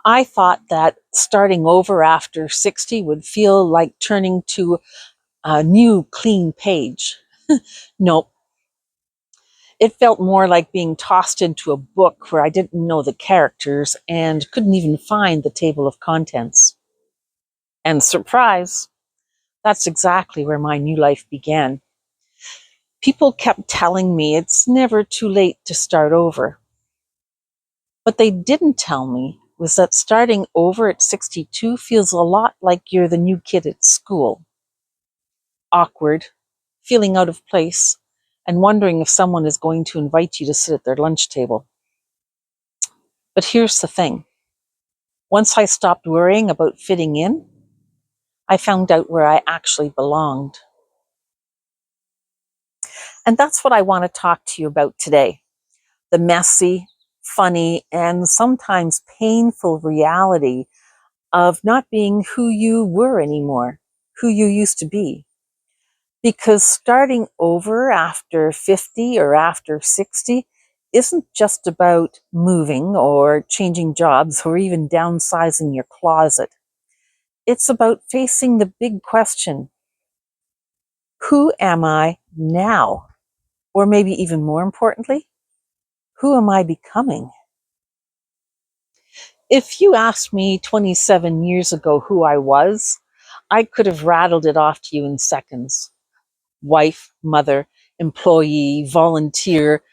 I thought that starting over after 60 would feel like turning to a new clean page. Nope. It felt more like being tossed into a book where I didn't know the characters and couldn't even find the table of contents. And surprise, that's exactly where my new life began. People kept telling me it's never too late to start over. What they didn't tell me was that starting over at 62 feels a lot like you're the new kid at school. Awkward, feeling out of place, and wondering if someone is going to invite you to sit at their lunch table. But here's the thing. Once I stopped worrying about fitting in, I found out where I actually belonged. And that's what I want to talk to you about today. The messy, funny, and sometimes painful reality of not being who you were anymore, who you used to be. Because starting over after 50 or after 60 isn't just about moving or changing jobs or even downsizing your closet. It's about facing the big question, who am I now? Or maybe even more importantly, who am I becoming? If you asked me 27 years ago who I was, I could have rattled it off to you in seconds. Wife, mother, employee, volunteer.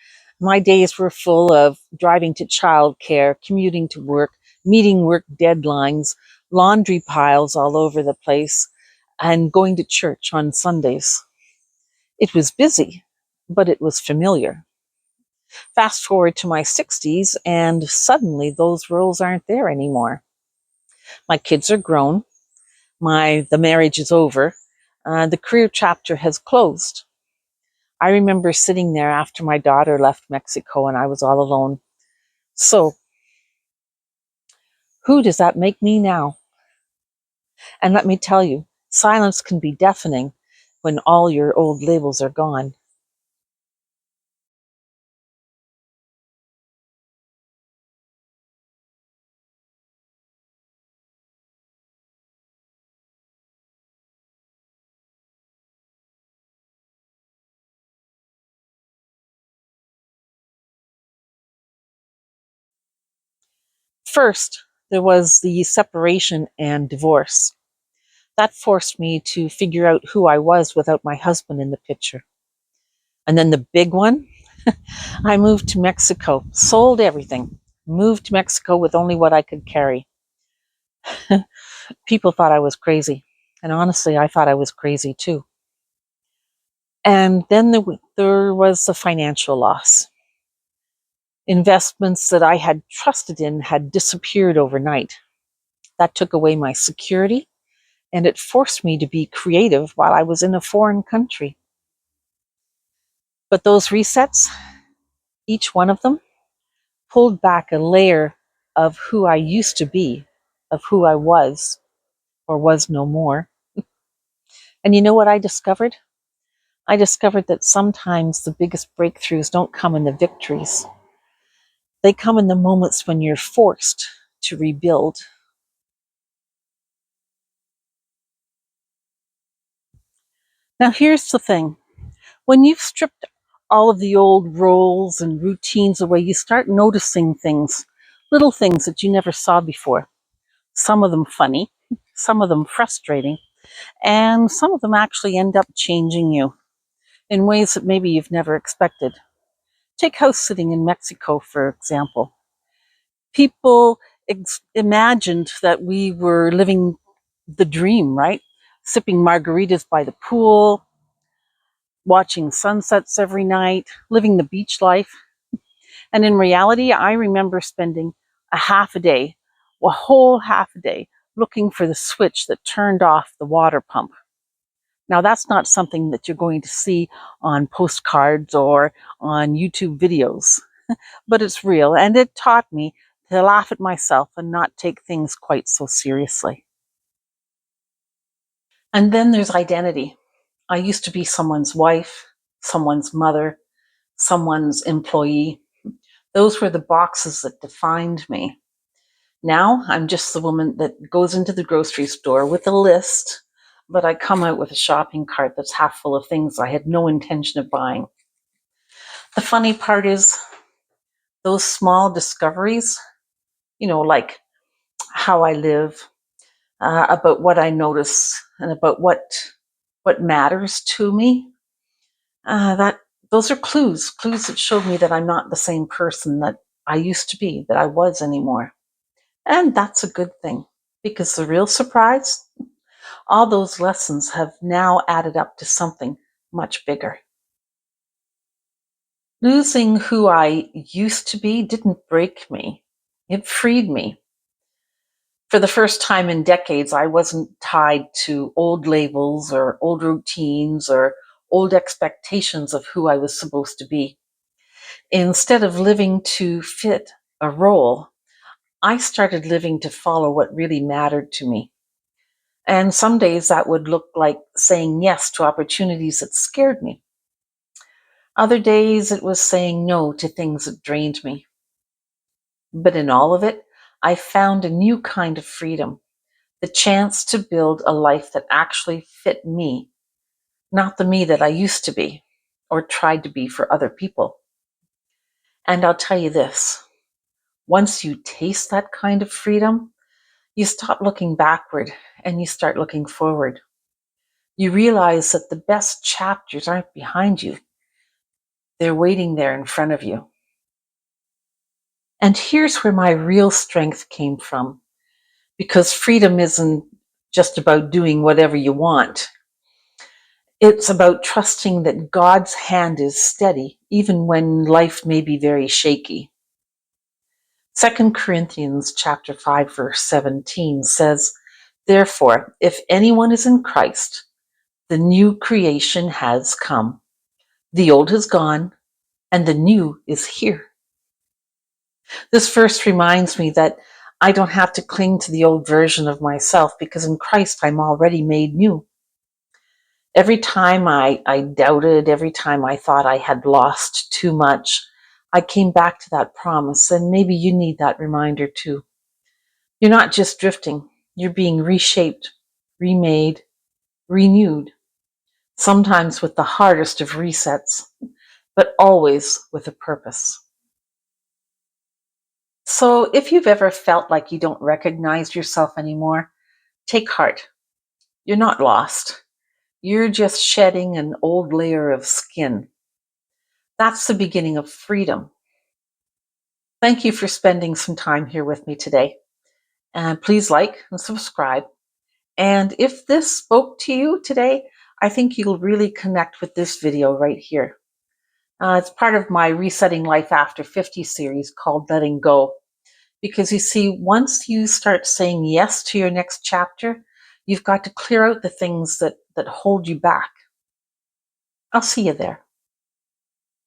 My days were full of driving to childcare, commuting to work, meeting work deadlines, laundry piles all over the place, and going to church on Sundays. It was busy, but it was familiar. Fast forward to my 60s, and suddenly those roles aren't there anymore. My kids are grown. The marriage is over. The career chapter has closed. I remember sitting there after my daughter left Mexico and I was all alone. So, who does that make me now? And let me tell you, silence can be deafening when all your old labels are gone. First, there was the separation and divorce. That forced me to figure out who I was without my husband in the picture. And then the big one, I moved to Mexico, sold everything, moved to Mexico with only what I could carry. People thought I was crazy. And honestly, I thought I was crazy too. And then there was the financial loss. Investments that I had trusted in had disappeared overnight. That took away my security, and it forced me to be creative while I was in a foreign country. But those resets, each one of them, pulled back a layer of who I used to be, of who I was, or was no more. And you know what I discovered? I discovered that sometimes the biggest breakthroughs don't come in the victories. They come in the moments when you're forced to rebuild. Now, here's the thing. When you've stripped all of the old roles and routines away, you start noticing things, little things that you never saw before. Some of them funny, some of them frustrating, and some of them actually end up changing you in ways that maybe you've never expected. Take house sitting in Mexico, for example. People imagined that we were living the dream, right? Sipping margaritas by the pool, watching sunsets every night, living the beach life. And in reality, I remember spending a whole half a day, looking for the switch that turned off the water pump. Now, that's not something that you're going to see on postcards or on YouTube videos, but it's real. And it taught me to laugh at myself and not take things quite so seriously. And then there's identity. I used to be someone's wife, someone's mother, someone's employee. Those were the boxes that defined me. Now I'm just the woman that goes into the grocery store with a list, but I come out with a shopping cart that's half full of things I had no intention of buying. The funny part is those small discoveries, like how I live, about what I notice, and about what matters to me. That those are clues that showed me that I'm not the same person that I used to be, that I was anymore. And that's a good thing, because the real surprise, all those lessons have now added up to something much bigger. Losing who I used to be didn't break me. It freed me. For the first time in decades, I wasn't tied to old labels or old routines or old expectations of who I was supposed to be. Instead of living to fit a role, I started living to follow what really mattered to me. And some days that would look like saying yes to opportunities that scared me. Other days it was saying no to things that drained me. But in all of it, I found a new kind of freedom, the chance to build a life that actually fit me, not the me that I used to be or tried to be for other people. And I'll tell you this, once you taste that kind of freedom, you stop looking backward and you start looking forward. You realize that the best chapters aren't behind you. They're waiting there in front of you. And here's where my real strength came from, because freedom isn't just about doing whatever you want. It's about trusting that God's hand is steady, even when life may be very shaky. 2 Corinthians chapter 5, verse 17 says, "Therefore, if anyone is in Christ, the new creation has come. The old has gone, and the new is here." This verse reminds me that I don't have to cling to the old version of myself, because in Christ I'm already made new. Every time I doubted, every time I thought I had lost too much, I came back to that promise, and maybe you need that reminder too. You're not just drifting, you're being reshaped, remade, renewed, sometimes with the hardest of resets, but always with a purpose. So if you've ever felt like you don't recognize yourself anymore, take heart. You're not lost. You're just shedding an old layer of skin. That's the beginning of freedom. Thank you for spending some time here with me today. And please like and subscribe. And if this spoke to you today, I think you'll really connect with this video right here. It's part of my Resetting Life After 50 series called Letting Go. Because you see, once you start saying yes to your next chapter, you've got to clear out the things that hold you back. I'll see you there.